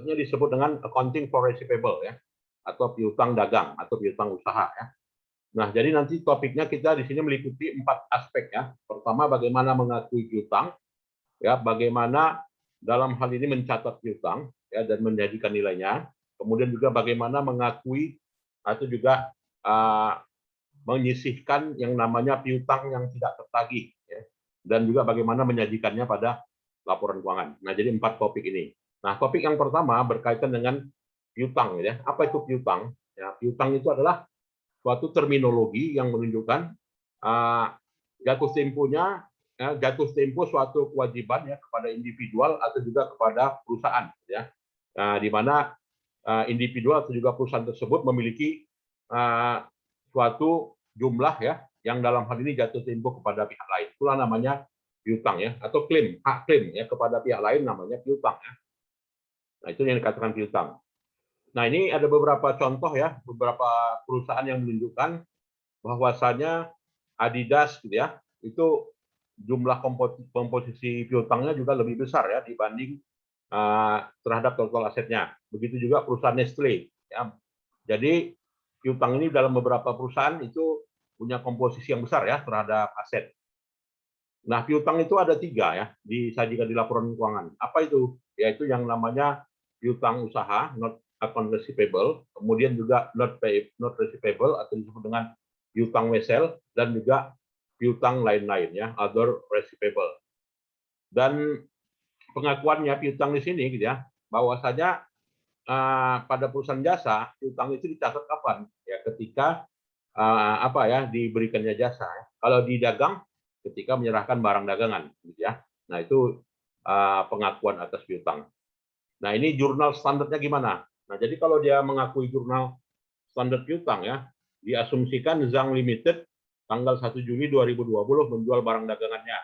disebut dengan accounting for receivable ya, atau piutang dagang atau piutang usaha ya. Nah, jadi nanti topiknya kita di sini meliputi 4 aspek ya. Pertama, bagaimana mengakui piutang, ya, bagaimana dalam hal ini mencatat piutang ya dan menjadikan nilainya. Kemudian juga bagaimana mengakui atau juga menyisihkan yang namanya piutang yang tidak tertagih ya. Dan juga bagaimana menyajikannya pada laporan keuangan. Nah, jadi 4 topik ini. Nah, topik yang pertama berkaitan dengan piutang ya. Apa itu piutang? Ya, piutang itu adalah suatu terminologi yang menunjukkan jatuh temponya, jatuh tempo suatu kewajiban ya kepada individual atau juga kepada perusahaan ya, di mana individual atau juga perusahaan tersebut memiliki suatu jumlah ya yang dalam hal ini jatuh tempo kepada pihak lain. Itulah namanya piutang ya, atau klaim, hak klaim ya kepada pihak lain namanya piutang ya. Nah, itu yang dikatakan piutang. Nah, ini ada beberapa contoh ya, beberapa perusahaan yang menunjukkan bahwasanya Adidas gitu ya, itu jumlah komposisi piutangnya juga lebih besar ya dibanding terhadap total asetnya. Begitu juga perusahaan Nestle ya. Jadi piutang ini dalam beberapa perusahaan itu punya komposisi yang besar ya terhadap aset. Nah, piutang itu ada 3 ya, disajikan di laporan keuangan. Apa itu? Yaitu yang namanya piutang usaha, not account receivable, kemudian juga not receivable atau disebut dengan piutang wesel, dan juga piutang lain-lain ya, other receivable. Dan pengakuannya piutang di sini gitu ya, bahwasanya pada perusahaan jasa piutang itu dicatat kapan? Ya ketika apa ya diberikannya jasa. Kalau di dagang ketika menyerahkan barang dagangan gitu ya. Nah, itu pengakuan atas piutang. Nah, ini jurnal standarnya gimana? Nah, jadi kalau dia mengakui jurnal standar piutang ya, diasumsikan Zhang Limited tanggal 1 Juli 2020 menjual barang dagangannya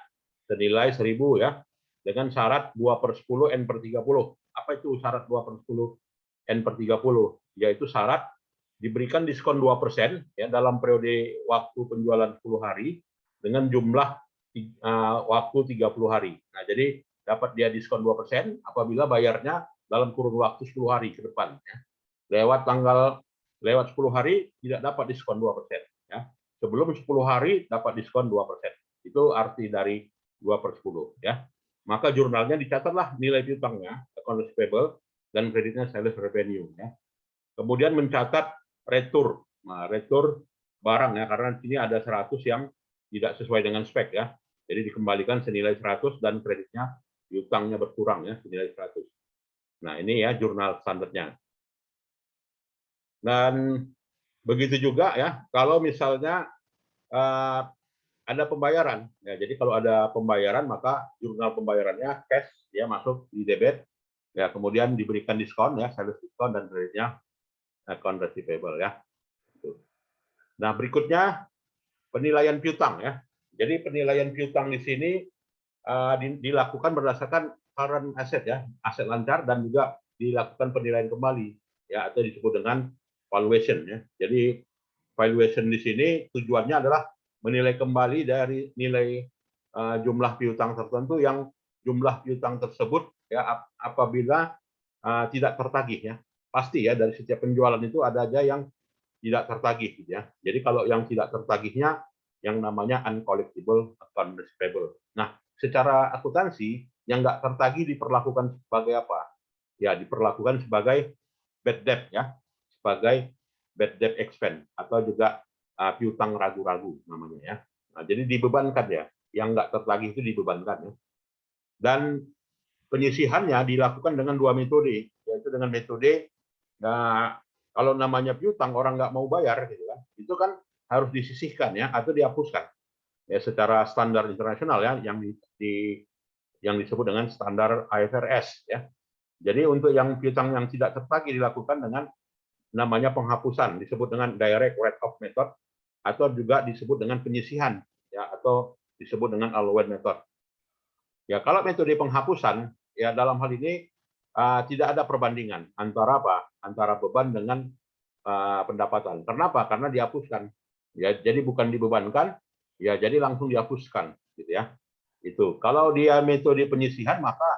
senilai 1.000 ya, dengan syarat 2/10 N/30. Apa itu syarat 2/10 N/30? Yaitu syarat diberikan diskon 2% ya dalam periode waktu penjualan 10 hari dengan jumlah waktu 30 hari. Nah, jadi dapat dia diskon 2% apabila bayarnya dalam kurun waktu 10 hari ke depan ya. Lewat 10 hari tidak dapat diskon 2% ya. Sebelum 10 hari dapat diskon 2%. Itu arti dari 2/10 ya. Maka jurnalnya dicatatlah nilai piutangnya, account receivable, dan kreditnya sales revenue ya. Kemudian mencatat retur. Nah, retur barang ya, karena di sini ada 100 yang tidak sesuai dengan spek ya. Jadi dikembalikan senilai 100 dan kreditnya piutangnya berkurang ya senilai 100. Nah, ini ya jurnal standarnya. Dan begitu juga ya, kalau misalnya ada pembayaran ya, jadi kalau ada pembayaran maka jurnal pembayarannya cash ya masuk di debit ya, kemudian diberikan diskon ya, sales diskon, dan kreditnya account receivable ya. Nah, berikutnya penilaian piutang ya. Jadi penilaian piutang di sini dilakukan berdasarkan current asset ya, aset lancar, dan juga dilakukan penilaian kembali ya, atau disebut dengan valuation ya. Jadi valuation di sini tujuannya adalah menilai kembali dari nilai jumlah piutang tertentu yang jumlah piutang tersebut ya apabila tidak tertagih ya. Pasti ya dari setiap penjualan itu ada aja yang tidak tertagih gitu ya. Jadi kalau yang tidak tertagihnya yang namanya uncollectible account receivable. Nah, secara akuntansi yang nggak tertagih diperlakukan sebagai apa? Ya, diperlakukan sebagai bad debt ya, sebagai bad debt expense atau juga piutang ragu-ragu namanya ya. Nah, jadi dibebankan ya, yang nggak tertagih itu dibebankan ya. Dan penyisihannya dilakukan dengan 2 metode, yaitu dengan metode kalau namanya piutang orang nggak mau bayar gitu kan, itu kan harus disisihkan ya atau dihapuskan ya secara standar internasional ya yang disebut dengan standar IFRS ya. Jadi untuk yang piutang yang tidak tertagih dilakukan dengan namanya penghapusan, disebut dengan direct write-off method, atau juga disebut dengan penyisihan ya, atau disebut dengan allowance method. Ya, kalau metode penghapusan ya dalam hal ini tidak ada perbandingan antara apa? Antara beban dengan pendapatan. Kenapa? Karena dihapuskan. Ya, jadi bukan dibebankan, ya jadi langsung dihapuskan, gitu ya. Itu. Kalau dia metode penyisihan maka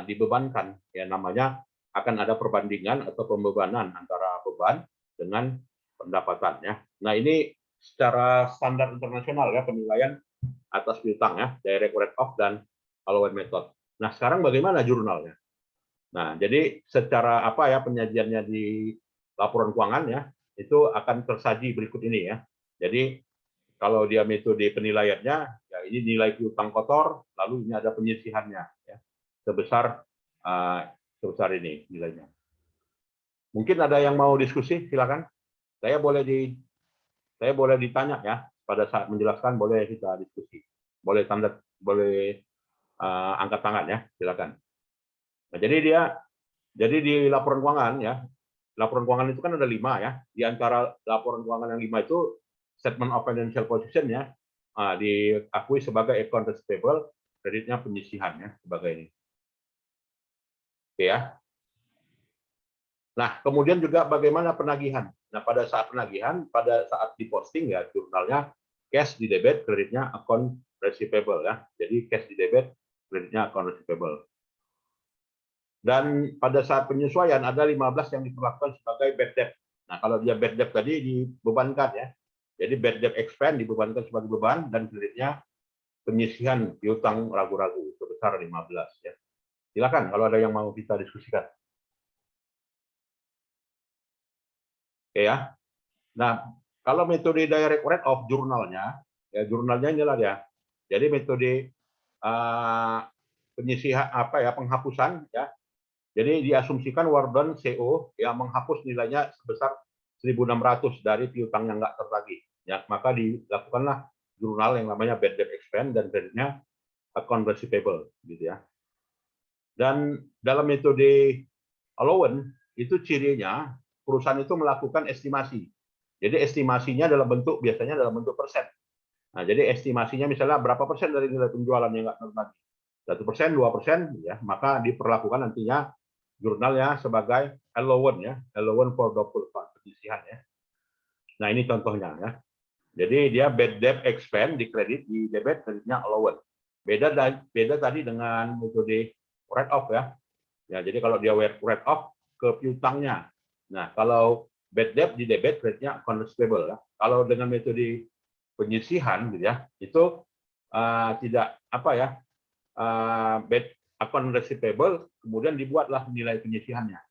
dibebankan, ya namanya akan ada perbandingan atau pembebanan antara beban dengan pendapatannya. Nah, ini secara standar internasional ya penilaian atas piutang ya, direct write-off dan allowance method. Nah, sekarang bagaimana jurnalnya? Nah, jadi secara apa ya penyajiannya di laporan keuangan ya, itu akan tersaji berikut ini ya. Jadi kalau dia metode penilaiannya, ya ini nilai piutang kotor, lalu ini ada penyisihannya ya, sebesar sebesar ini nilainya. Mungkin ada yang mau diskusi, silakan. Saya boleh ditanya ya pada saat menjelaskan, boleh kita diskusi, boleh angkat tangan ya, silakan. Nah, jadi di laporan keuangan ya, laporan keuangan itu kan ada 5 ya. Di antara laporan keuangan yang 5 itu statement of financial position ya, diakui sebagai account receivable, kreditnya penyisihan ya sebagai ini. Oke ya. Nah, kemudian juga bagaimana penagihan. Nah, pada saat penagihan, pada saat diposting ya jurnalnya cash di debit, kreditnya account receivable ya. Jadi cash di debit, kreditnya account receivable. Dan pada saat penyesuaian ada 15 yang diperlakukan sebagai bad debt. Nah, kalau dia bad debt tadi dibebankan ya. Jadi bad debt expense dibebankan sebagai beban dan kreditnya penyisihan piutang ragu-ragu sebesar 15 ya. Silakan kalau ada yang mau kita diskusikan. Oke ya. Nah, kalau metode direct write-off jurnalnya, ya jurnalnya inilah ya. Jadi metode penyisihan apa ya penghapusan ya. Jadi diasumsikan Wardon CO yang menghapus nilainya sebesar 1.600 dari piutang yang nggak tertagih. Ya, maka dilakukanlah jurnal yang namanya bad debt expense dan kreditnya account receivable gitu ya. Dan dalam metode allowance itu cirinya perusahaan itu melakukan estimasi. Jadi estimasinya dalam bentuk biasanya dalam bentuk persen. Nah, jadi estimasinya misalnya berapa persen dari nilai penjualan yang nggak tertagih, 1%, 2%, ya, maka diperlakukan nantinya jurnalnya sebagai allowance ya, allowance for doubtful fund, penyisihan ya. Nah, ini contohnya ya. Jadi dia bad debt expense di kredit, di debit kreditnya allowance. Beda tadi dengan metode write off ya. Ya, jadi kalau dia write off ke piutangnya. Nah, kalau bad debt di debit kreditnya account receivable ya. Kalau dengan metode penyisihan gitu ya, itu tidak apa ya, bad account receivable, kemudian dibuatlah nilai penyisihannya.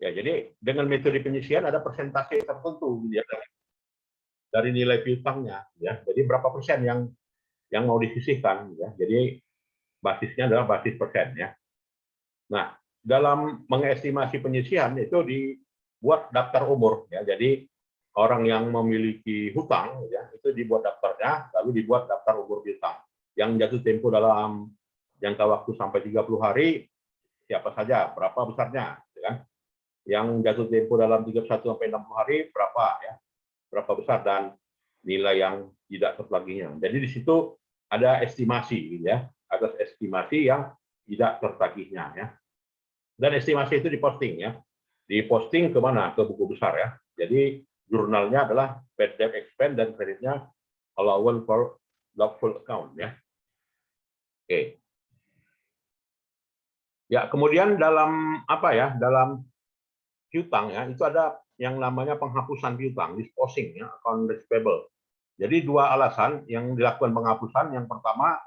Ya, jadi dengan metode penyisihan ada persentase tertentu ya, dari nilai piutangnya. Ya. Jadi berapa persen yang mau disisihkan. Ya. Jadi basisnya adalah basis persen. Ya. Nah, dalam mengestimasi penyisihan itu dibuat daftar umur. Ya. Jadi orang yang memiliki hutang ya itu dibuat daftarnya, lalu dibuat daftar umur piutang. Yang jatuh tempo dalam jangka waktu sampai 30 hari siapa saja, berapa besarnya, ya kan? Yang jatuh tempo dalam 31 sampai 60 hari berapa ya? Berapa besar dan nilai yang tidak tertagihnya. Jadi di situ ada estimasi ya, atas estimasi yang tidak tertagihnya ya. Dan estimasi itu diposting ya. Diposting ke mana? Ke buku besar ya. Jadi jurnalnya adalah bad debt expense dan kreditnya allowance for doubtful account ya. Oke. Ya, kemudian dalam apa ya? Dalam piutang ya, itu ada yang namanya penghapusan piutang, disposing ya, account receivable. Jadi dua alasan yang dilakukan penghapusan. Yang pertama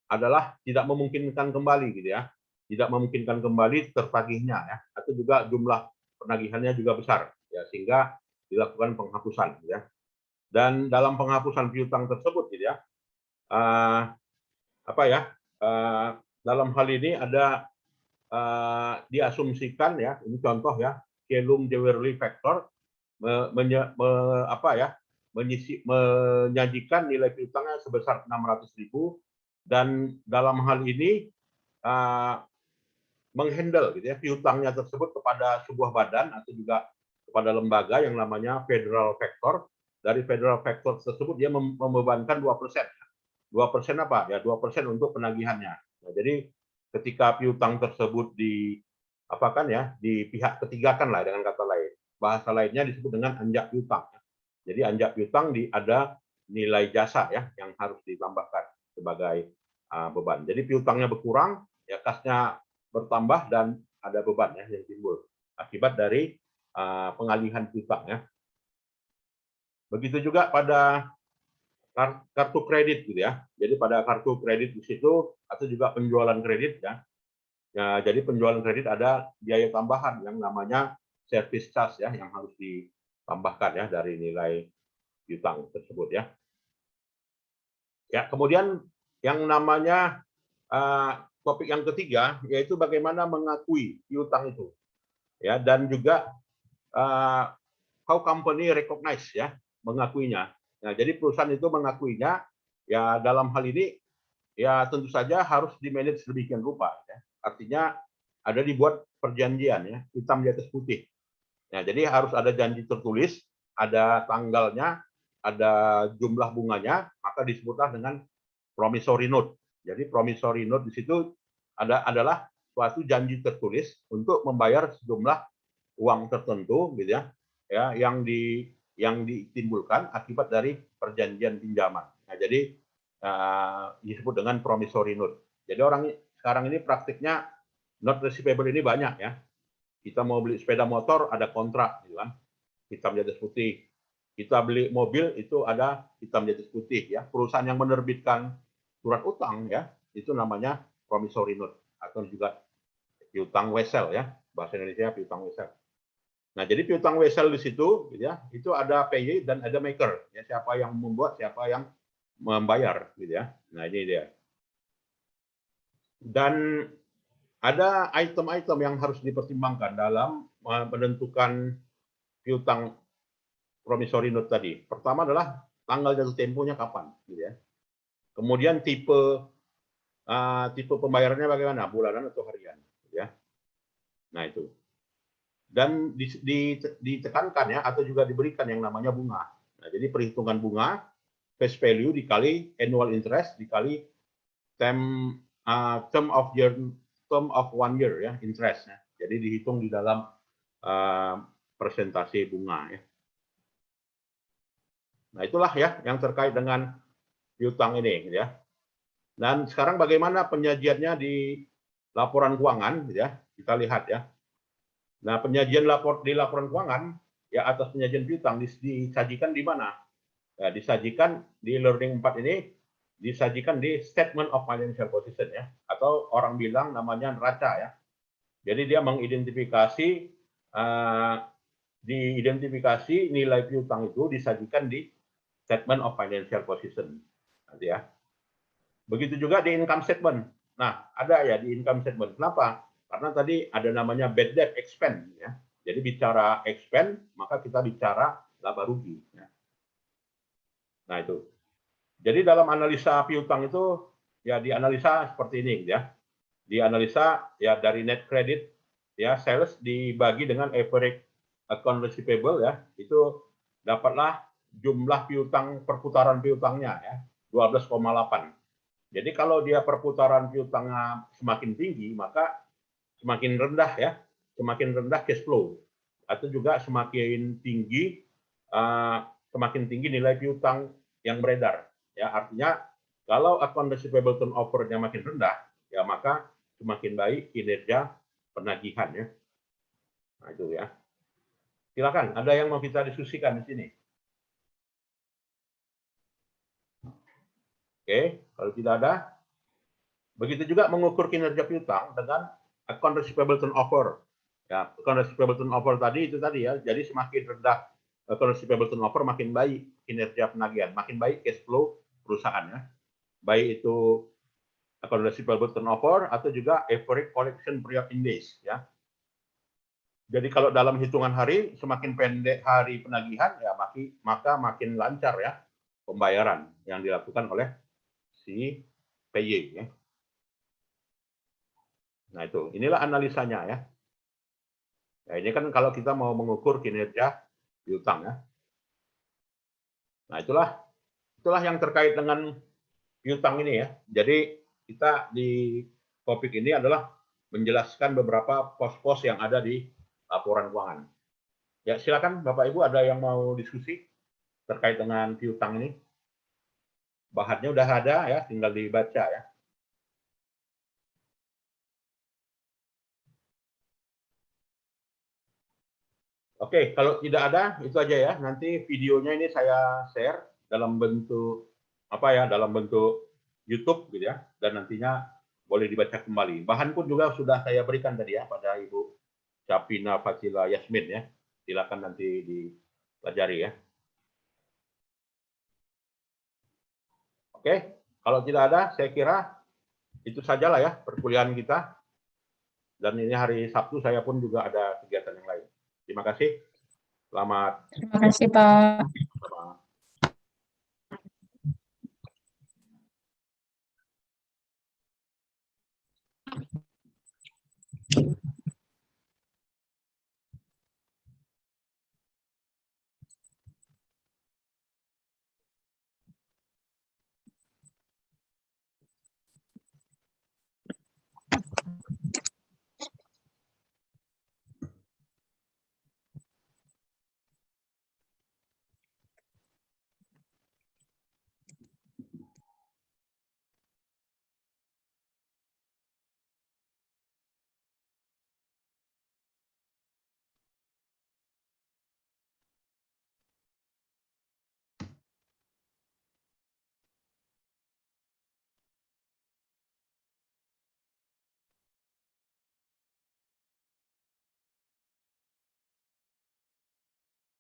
adalah tidak memungkinkan kembali gitu ya. Tidak memungkinkan kembali tertagihnya ya, atau juga jumlah penagihannya juga besar ya, sehingga dilakukan penghapusan gitu ya. Dan dalam penghapusan piutang tersebut gitu ya, apa ya? Dalam hal ini ada diasumsikan ya, ini contoh ya, Kellum Jewelry Factor menyajikan nilai piutangnya sebesar 600.000 dan dalam hal ini menghandle gitu ya piutangnya tersebut kepada sebuah badan atau juga kepada lembaga yang namanya Federal Factor. Dari Federal Factor tersebut dia membebankan 2%. 2% apa? Ya 2% untuk penagihannya. Nah, jadi ketika piutang tersebut apakan ya, di pihak ketiga kan lah dengan kata lain. Bahasa lainnya disebut dengan anjak piutang. Jadi anjak piutang ada nilai jasa ya yang harus ditambahkan sebagai beban. Jadi piutangnya berkurang, ya kasnya bertambah dan ada beban ya yang timbul akibat dari pengalihan piutang ya. Begitu juga pada kartu kredit gitu ya. Jadi pada kartu kredit di situ atau juga penjualan kredit ya. Ya, jadi penjualan kredit ada biaya tambahan yang namanya service charge ya yang harus ditambahkan ya dari nilai piutang tersebut ya. Ya, kemudian yang namanya topik yang ketiga yaitu bagaimana mengakui piutang itu. Ya, dan juga how company recognize ya, mengakuinya. Nah, jadi perusahaan itu mengakuinya ya dalam hal ini ya tentu saja harus di-manage sedemikian rupa ya. Artinya ada dibuat perjanjian ya, hitam di atas putih. Nah, jadi harus ada janji tertulis, ada tanggalnya, ada jumlah bunganya, maka disebutlah dengan promissory note. Jadi promissory note di situ adalah suatu janji tertulis untuk membayar sejumlah uang tertentu gitu ya, yang ditimbulkan akibat dari perjanjian pinjaman. Nah, jadi disebut dengan promissory note. Jadi orang sekarang ini praktiknya note receivable ini banyak ya. Kita mau beli sepeda motor ada kontrak gitu kan, hitam di atas putih. Kita beli mobil itu ada hitam di atas putih ya. Perusahaan yang menerbitkan surat utang ya, itu namanya promissory note atau juga piutang wesel ya. Bahasa Indonesia piutang wesel. Nah, jadi piutang wesel di situ gitu ya, itu ada payer dan ada maker. Ya, siapa yang membuat, siapa yang membayar gitu ya. Nah, ini dia. Dan ada item-item yang harus dipertimbangkan dalam menentukan piutang promissory note tadi. Pertama adalah tanggal jatuh temponya kapan, gitu ya. Kemudian tipe pembayarannya bagaimana, bulanan atau harian, gitu ya. Nah itu. Dan ditekankan ya atau juga diberikan yang namanya bunga. Nah, jadi perhitungan bunga face value dikali annual interest dikali term of 1 year ya interest ya. Jadi dihitung di dalam presentasi bunga ya. Nah, itulah ya yang terkait dengan piutang ini gitu ya. Dan sekarang bagaimana penyajiannya di laporan keuangan gitu ya. Kita lihat ya. Nah, penyajian di laporan keuangan ya atas penyajian piutang disajikan di mana? Ya, disajikan di learning 4 ini disajikan di statement of financial position ya atau orang bilang namanya neraca ya. Jadi dia mengidentifikasi nilai piutang itu disajikan di statement of financial position nanti ya. Begitu juga di income statement. Nah, ada ya di income statement. Kenapa? Karena tadi ada namanya bad debt expense ya. Jadi bicara expense maka kita bicara laba rugi ya. Nah, itu. Jadi dalam analisa piutang itu ya dianalisa seperti ini ya. Dianalisa ya dari net credit ya sales dibagi dengan average account receivable ya. Itu dapatlah jumlah piutang perputaran piutangnya ya 12,8. Jadi kalau dia perputaran piutangnya semakin tinggi maka semakin rendah ya, semakin rendah cash flow atau juga semakin tinggi nilai piutang yang beredar. Ya, artinya kalau account receivable turnover-nya makin rendah, ya maka semakin baik kinerja penagihan ya. Nah, itu ya. Silakan, ada yang mau kita diskusikan di sini? Oke, kalau tidak ada, begitu juga mengukur kinerja piutang dengan account receivable turnover. Ya, account receivable turnover tadi itu tadi ya. Jadi semakin rendah account receivable turnover makin baik kinerja penagihan, makin baik cash flow perusahaan ya. Baik itu account receivable turnover atau juga average collection period in days ya. Jadi kalau dalam hitungan hari semakin pendek hari penagihan ya maka makin lancar ya pembayaran yang dilakukan oleh si PY ya. Nah itu, inilah analisanya ya. Nah, ini kan kalau kita mau mengukur kinerja piutang ya. Nah, itulah yang terkait dengan piutang ini ya. Jadi kita di topik ini adalah menjelaskan beberapa pos-pos yang ada di laporan keuangan. Ya, silakan Bapak Ibu ada yang mau diskusi terkait dengan piutang ini. bahannya udah ada ya, tinggal dibaca ya. Oke, kalau tidak ada itu aja ya. Nanti videonya ini saya share dalam bentuk apa ya? Dalam bentuk YouTube gitu ya. Dan nantinya boleh dibaca kembali. Bahan pun juga sudah saya berikan tadi ya pada Ibu Syafina Fatila Yasmin ya. Silakan nanti dipelajari ya. Oke, kalau tidak ada, saya kira itu sajalah ya perkuliahan kita. Dan ini hari Sabtu saya pun juga ada kegiatan yang lain. Terima kasih. Selamat. Terima kasih, Pak.